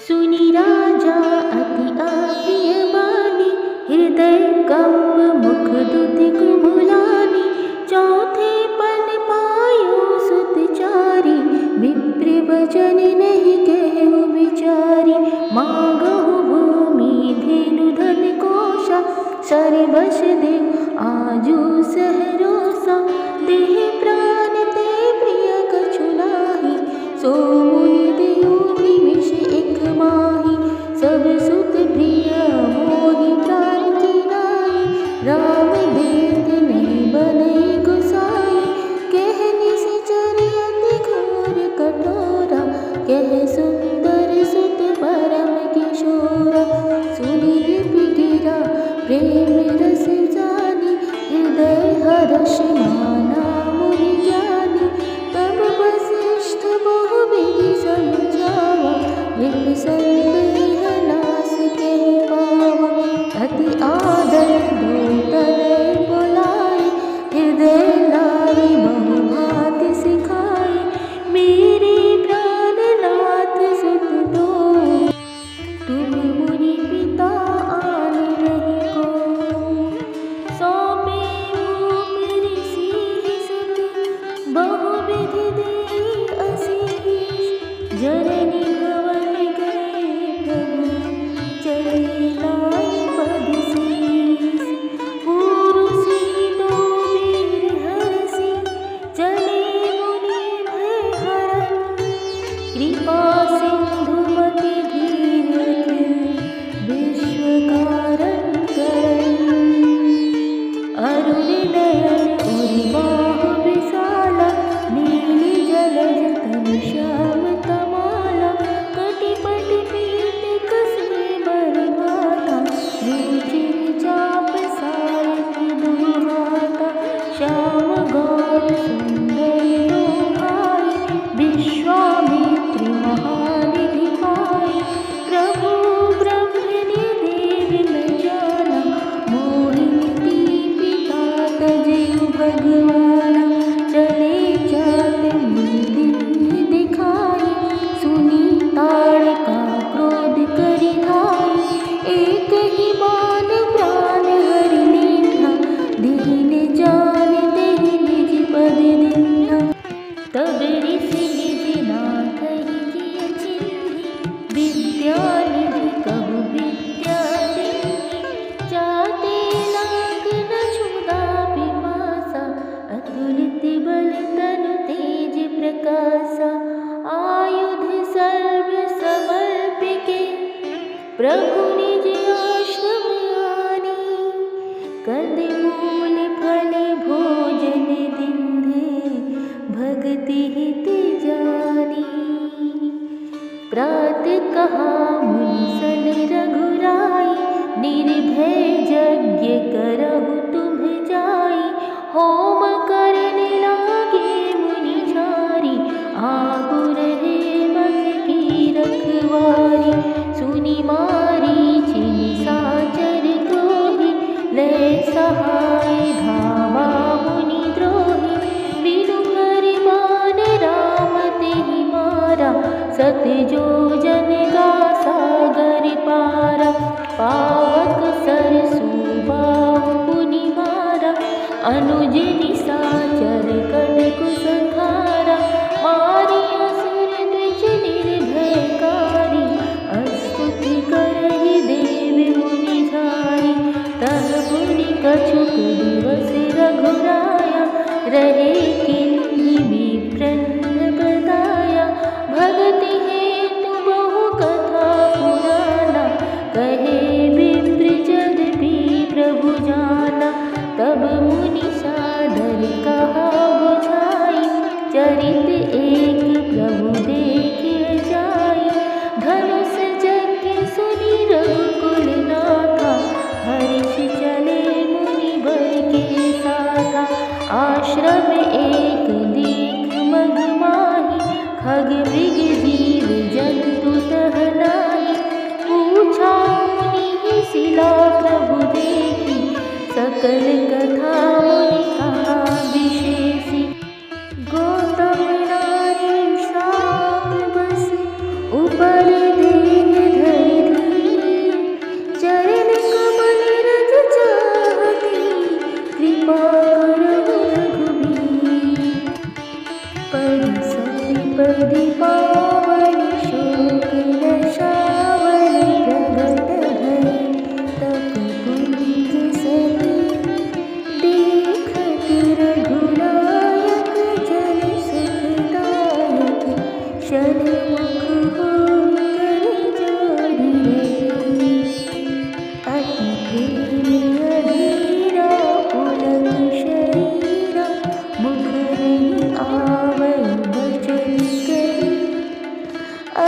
सुनी राजा अति अप्रिय बानी, हृदय कंप मुख दुति कुमुलानी। चौथे पन पायो सुतचारी, विप्र वचन नहीं कहु विचारी। मांगहु भूमि धेनु धन कोशा, सर्वश देव आजु सहरोसा। देह प्राण ते प्रिय कछु नाहि, सो मुनि देहु निमिष एक माहि। सब सुत प्रिय मोहि प्राण की नाहि, राम देत नहीं बनई गुसाई। कह निश्चर अति घोर कठोरा, कह सुंदर सुत परम किशोरा। सुनि लिपि गिरा प्रेम रस जानी, हृदय हर्ष माना मुनि ज्ञानी। तब वसिष्ठ बहु विधि समझावा, विप्र संदेह नास कह पावा। अति आदर दूतले बुलाए, हृदय लाए बहु भांति सिखाए। मेरे प्राणनाथ सुत दो, तुम मुनि पिता आन नहीं को। सौंपे भूप ऋषि सुत, बहु विधि दे आशीष। जननी भवन गए प्रभु, चले लाए पद शीस। पुरुषि दो वीर हरषि, चले मुनि भय हरन। कृपा सिंधु मति धीर खिल, विश्व कारण करन। अरुण नयन उर बाहु विशाला, नील जलज तनु श्याम तमाला। कटिपटि पीत कसे बरमाता, रुचिर चाप सारथि दुहि माता। श्याम गौर सुंदर दो भाई, विश्वामित्र महानिधि पाई। प्रभु ब्रह्मणि देव न जाना, मोहिनी पिता तजेउ भगवाना। चले जाते मुनि दिन दिखाई, सुनी ताड़का क्रोध करि धाई। एक ही बाण प्राण हरि लीन्हा, दीन जान तेहि निज पद दीन्हा। तब ऋषि निज नाथ ही जिय चिन्हि, विद्या निधि कहु विद्या देहि। जाते लाग न क्षुधा पिपासा, अतुलित बल तनु तेज प्रकाशा। आयुध सर्व समर्पिके, प्रभु निज आश्रम आनी। कंदमूल फल भोजन दिन्हे, भगति हित जानी। प्रात कहा मुनि सन रघुराई, निर्भय यज्ञ करहु तुम जाई। होम करने लागे मुनि झारी, आगु रहे मख की रखवारी। सुनि मारीच निशाचर द्रोही, लय सहाय धामा मुनि द्रोही। बिनु हरि बाण राम तेहि मारा, सत जो जन का सागर पारा। पावक सरसु बाहु पुनि मारा, अनुज निशाचर कटकु संहारा। मारी असुर द्विज निर्भयकारी, स्तुति करहि देव मुनि झारी। तह मुनि कछुक दिवस रघुराया, रहे किन्हीं विप्रन बताया। भगति हेतु बहु कथा पुराना, कहे विप्र जद्यपि प्रभु जाना। तब मुनि सादर कहा बुझाई, चरित एक प्रभु देखिए जाई। धनुष यज्ञ सुनि रघुकुल नाथा, हर्ष चले मुनि वर के साथा। आश्रम एक देख मग माहि, खग मृग जीव जंतु तह नाहि। पूछा मुनि शिला प्रभु देखी, सकल कथा मुनि कहा विशेषी। गौतम नारी शाप बस, ऊपर देह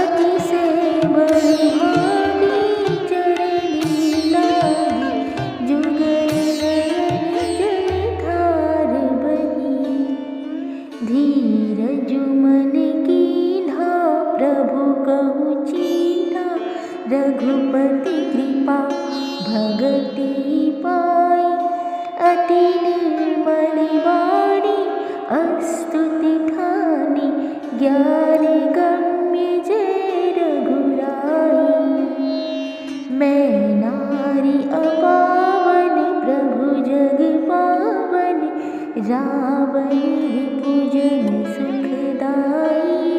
अतिशय बड़भागी चरनी लागी जुगल नयन जलधार बही धीरज मन कीन्हा प्रभु कहु चीन्हा रघुपति कृपा भगति पाई अति निर्मल वाणी अस्तुति खानी ज्ञान गम्य जय रघुराई मैं नारी अपावन प्रभु जग पावन रावण रिपुजन सुखदाई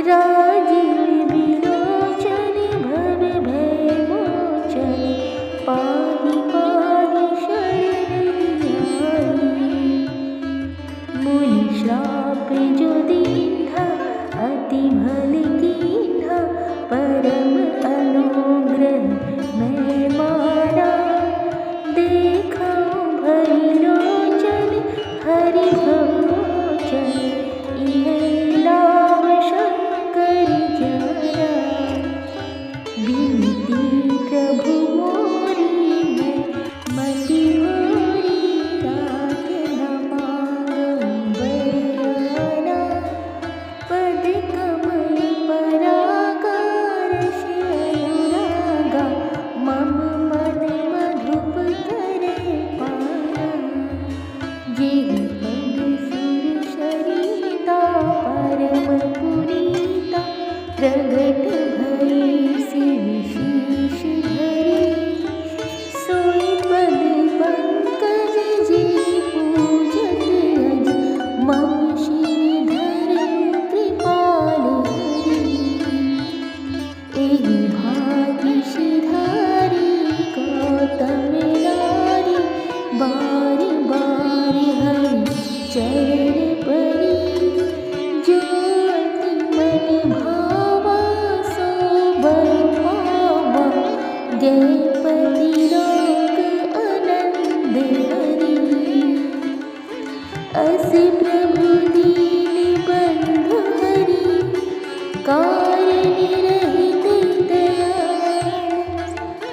राजीव विलोचन भव भय मोचन पाहि पाहि शरण आई मुनि श्राप जो दीन्हा अति भल कीन्हा परम अनुग्रह मैं माना देखा भरि लोचन हरि भवोचन इह लाभ शंकर जाना बिनती प्रभु मोरी मैं मति मोरी राख न मांगं बरयाना पद कमल परागार अनुरागा मम मन मधुप करे पाना जेहि पद सुर सरिता परम पुनीता प्रगट भई शिव शीश धरी सोई पद पंकज जिनि पूजत अज मम शिर धरऊ कृपाल हरि एहि भाग्य सिधारी गौतम नारी बारी बारी हरि चरण परी जो अति मन भावा सो बर पावा गयपति लोक आनंद हरि अस प्रभु दीन बंधु हरि कारण रहित दया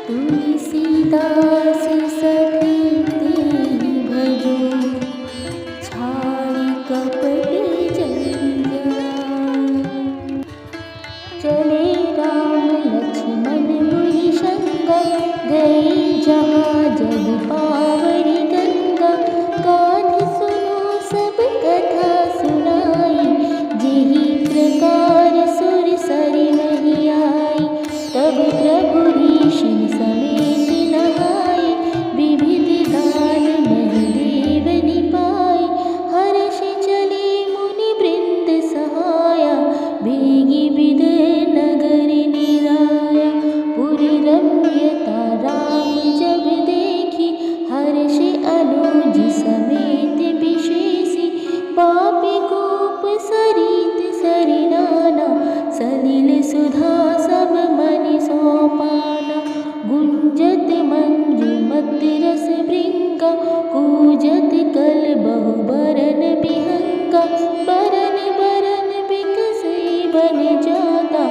तुलसीदास सखी तेहि भजो छाड़ी कपट जंजरा चले राम लक्ष्मण मुनि संगा गए जहाँ जग पावनी गंगा गाथ सुनो सब कथा सुनाई जेहि प्रकार सुर सरि नहीं आई तब प्रभु ऋषि समेत नहाए विविध दान महदेव निपाए हर्ष चले मुनि वृंद सहाया बेगी विदय नगर निराया पुरी रम्यता राम जब देखी हर्ष अनुज समेत विशेषी पापी कोप सरित सरिनाना सलिल सुधा सब मनि सोपाना गुंजत मंजुमत रस भृंगा कूजत कल बहु बरन बिहंगा बरन बरन बिकसई बन जाता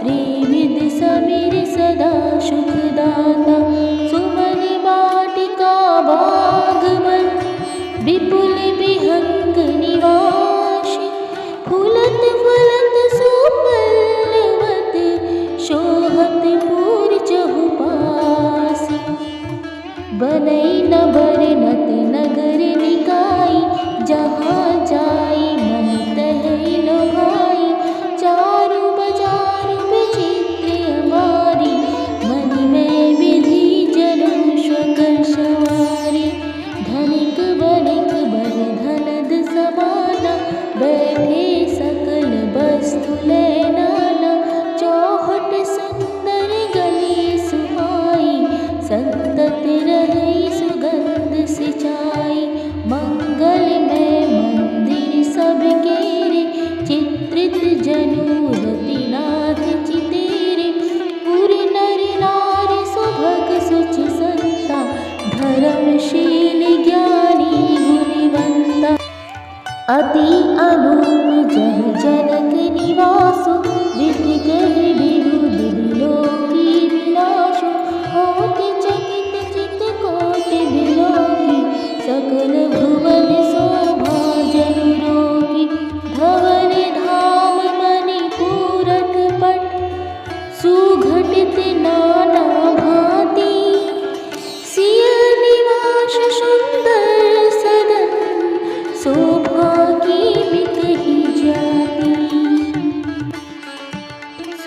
त्रिविध समीर सदा सुखदाता सुमन वाटिका बागवन विपुल बिहंग निवासी फूलत फलत सुपल्लवत शोभत पूर चहुपासी बनई न बरनत नगर निकाई जहाँ जाई मन तहि लोभाई चारु बजारु विचित्र अमारी मनि में विधि जनु स्वकर सवारी धनिक बनिक बर धनद समाना बैठे सकल वस्तु ले नाना चौहट सुंदर गली सुहाई संतत रही सुगंध सिंचाई मंगल में मंदिर सब केरे चित्रित जनुरति नाथ चितेरे पुर नर नार सुभग सुचि संता धर्मशील ज्ञानी गुणवंता अति अनूप जह जनक निवासु विधि कह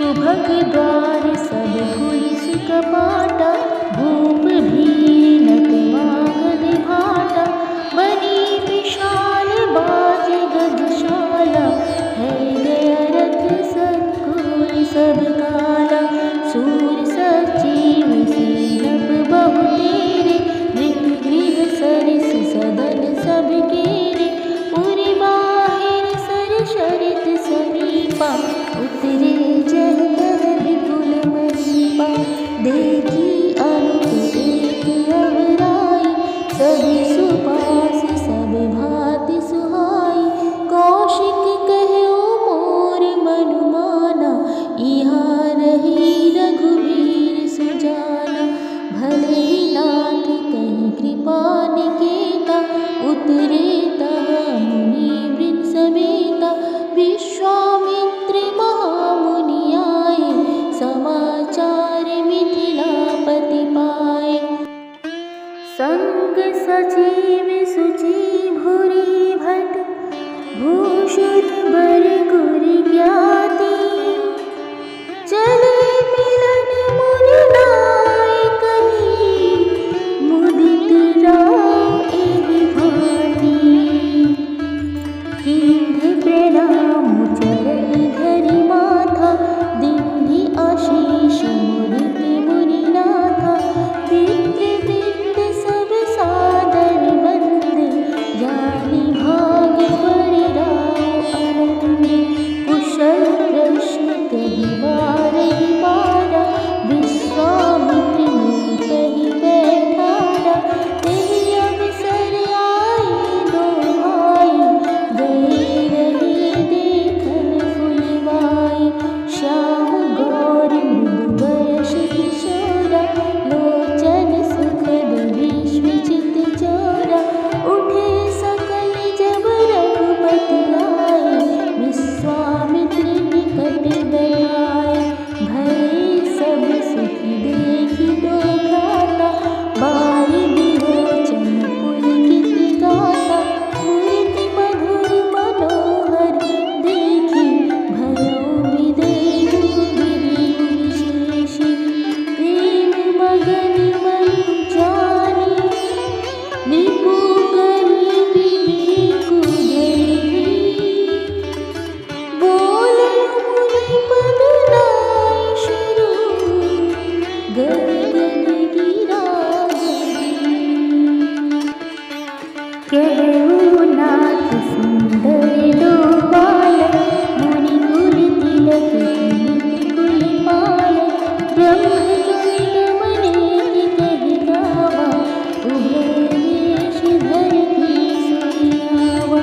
सुभग द्वार सब पुलिस कपाटा, भूप भी नटवांगद भाटा, बनी विशाल बाज गजशाला, है गया रथ सत्कुल सब काला। सूर सचिव सेनप बहु तेरे, गृह सरिस सदन सब केरे, पुरि बाहिर सर शरित समीपा, उतरे जह विपुल महीपा। देखी अनुप एक अवराई, सब सुपास सब भांति सुहाई। कौशिक कह्यो मोर मनु माना, यहाँ रही रघुवीर सुजाना। भले ही नाथ कहीं कृपा निकेता, उतरे तहाँ मुनि वृंद समेता। विश्वामित्र महामुनि आए, समाचार मिथिलापति पाए। संग सचिव सुचि भूरि भट, भूषण बर गुर ज्ञाति। चले मिलन मुनि नाय कहीं, मुदित राव एहि भांति। कीन्ह प्रणाम चरण धरि माथा, दीन्हि आशीष मुदित मुनिनाथा। पितृवृंद सब सादर वंदे, जानि भाग्य बड़े राव आनंद। कुशल प्रश्न कहि बारहि बारा, विश्वामित्र मुनि कहि बैठारा। तेहि अवसर आए दो भाई, गए रही देखन फुलवाई। श्याम गौर मृदु बयस किशोरा, लोचन सुखद विश्वजित चोरा। उठे सकल जब रघुपति आए, विश्वामित्र निकट बैठाए। भय सब सुखी देखि दो भ्राता, बारि विलोचन पुलकित गाता। मूर्ति मधुर मनोहर देखि, भयो विदेह गिरि विशेषी। प्रेम मगन मन जानि, रिपु करि विवेक धरि। बोले मुनि पद नाय शुरु, गद गद गिरा गरी। कहु नाथ सुंदर दो बाल, मुनि कुल तिलक किमित कुल पाल। ब्रह्मजन गमने कहि गावा, उभय वेश धरती सुनियावा।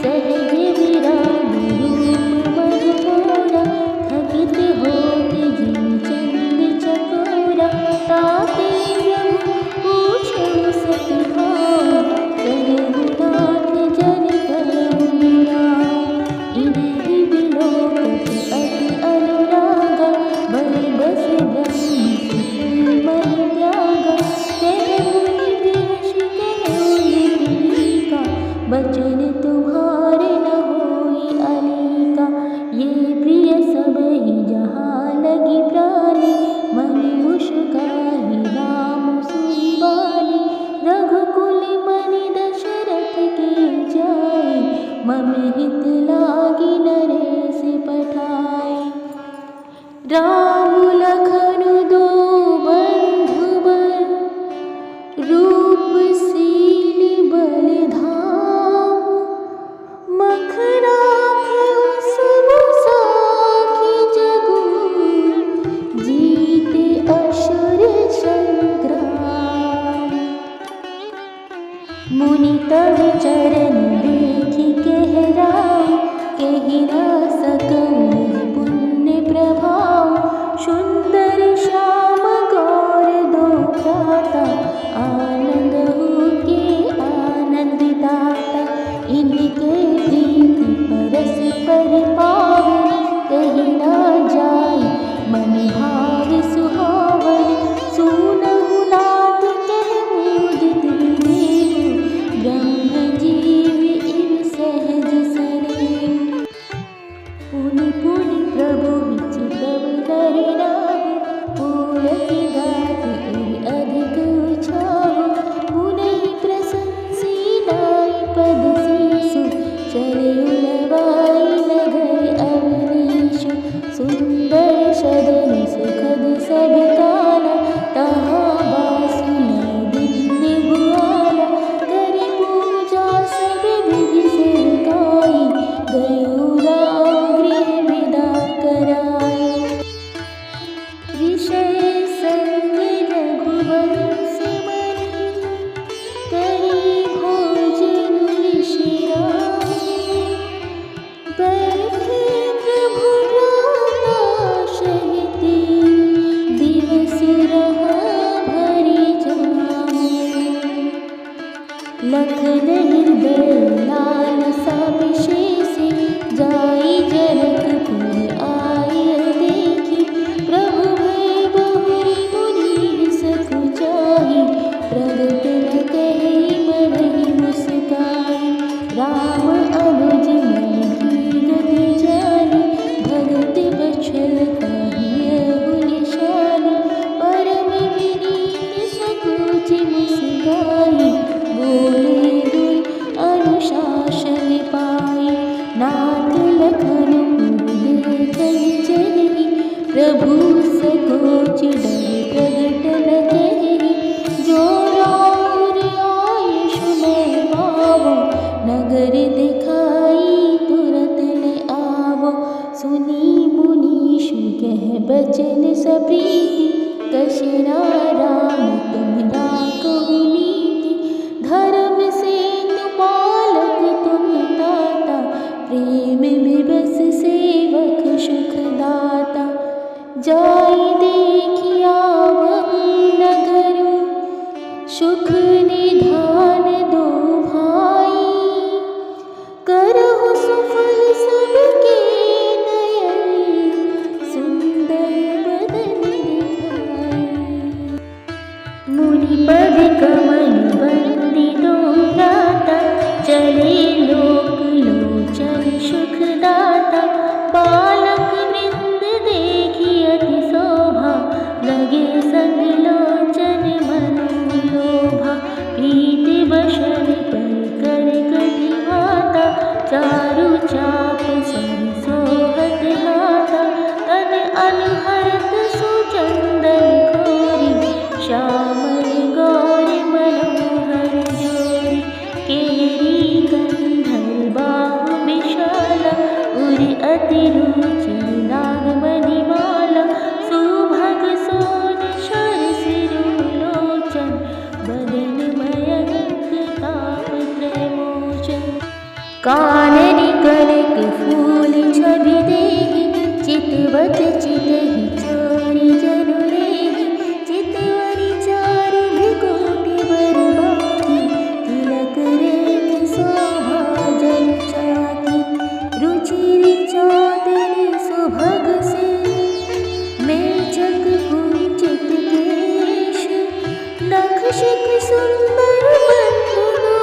सहज विराग रूप मधुमोरा, थकित होत जिमि चंद चकोरा। ताते ब्रह्म पूछौ सति भाव, कहु नाथ जन करहु विराग। इन्हीं विलोकत अति अनुरागा, बल बस ब्रह्म सुख मन त्यागा। कहु मुनि विहस कहु लिपिका, बचन तुम्हारे न होई अलीका। ये प्रिय सबहि जहाँ लगी प्राणी, मनि मुस्काहि राम सुनि बानी। रघुकुल मनि दशरथ के जाए, मम हित लागी नरेश पठाए। राम लखन दो बंधु बर, रूपशील बल धाम। मख राखेउ सब साखी जगु, जीते असुर संग्राम। मुनि तब चरण देखि कहराई, केहि न सकौ निज पुण्य प्रभाव। सदन सुखद सब काला, तहाँ बासुला दिन भुआला। करे पूजा सब विधि सेवकाई, गयो राम गृह विदा कराई। विषय संग रघुवंश मनि, करी भोजन विश्रामि। बैठे प्रभु भ्राता सहित, दिवस रहा भरि जामि। लखन हृदय लालसा विशेषि, जाई जनकपुर आय देखि। प्रभु भय बहुरि मुनि सकुचाई, प्रगट न कहि मनहि मुस्काई। राम अनुज मन की गति जानी, भगति वत्सलता हियहु निशानी। परम विनीत सकुचि मुस्काई, बोले दुर अनुशासन पाई। नाथ लखन देखहि चलहि, प्रभु सकोच डर प्रगट न कहि। जो राउर आयुष मैं पावो, नगर दिखाई तुरत ले आवो। सुनी मुनीषु कह बचन सप्रीति, कशना राम तुम्हरा कहु नीति। धर्म सेतु पालक तुम ताता, प्रेम विबस सेवक सुख दाता। जाई देखि आवहु नगरु, सुख निधान दो भाई। करहु सुफल सबके नयन, सुंदर बदन दिखाई। मुनि पद कमल बंदी दो भ्राता, चले लोक लोचन सुख दाता। बालक वृंद देखि अति शोभा, लगे संग लोचन मनु लोभा। प्रीति बसन पर कर कटि भाता, चारु चाप सम सोहत हाथा। तन अनहरत सुचंदन खोरी, श्यामल गौर मनोहर जोरी। केरी कंधर बाहु विशाला, उर अति रुचि नागमणि माला। सुभग सोन शर सिरुलोचन, बदन मयंक ताप त्रयमोचन। काननि कनक फूल छवि देहि, चितवत चितहि चोरी जनु लेहि। चितवरि चारु भृकुटि बर बाकी, तिलक रेख शोभा जनु चाकी। रुचिर चादर सुभग से, मेचक कुंचित केश। नख शिख सुंदर बंधनो,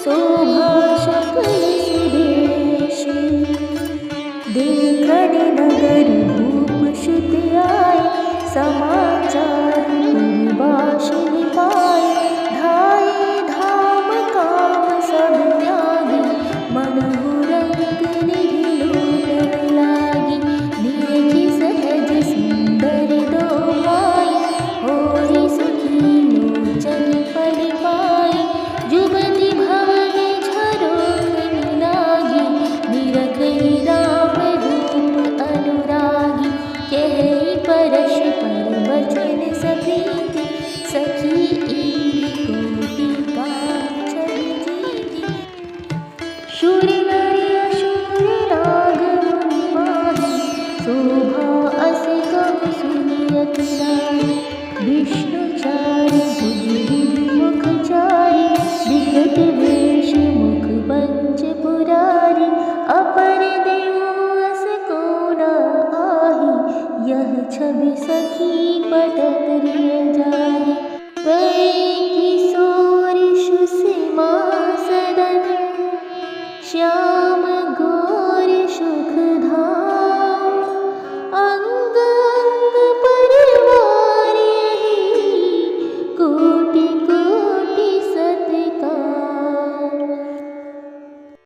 शोभा सकल सुदेश। देखन नगर भूप सुत आए, समाचार पुरवासिनी पाए। धाये धाम काम सब त्यागी, मनहु रंग निधि लूटन लागी। देखि सहज सुंदर दो भाई, होई सुखी लोचन फल पाई। जुबति भवन झरोखन लागी, निरखहि राम रूप अनुरागी। कहि परश पर बचन सप्रीति, सखी ईन कोटि कांचन जीति। शूर नर असुर राघव माहि, शोभा अस कहु सुनियत नाहि। विष्णुचारि बुद्धि मुखचारि, विकट वेश मुख पंच पुरारी। अपर देहु अस को न आहि, यह छवि सखी पटत रिय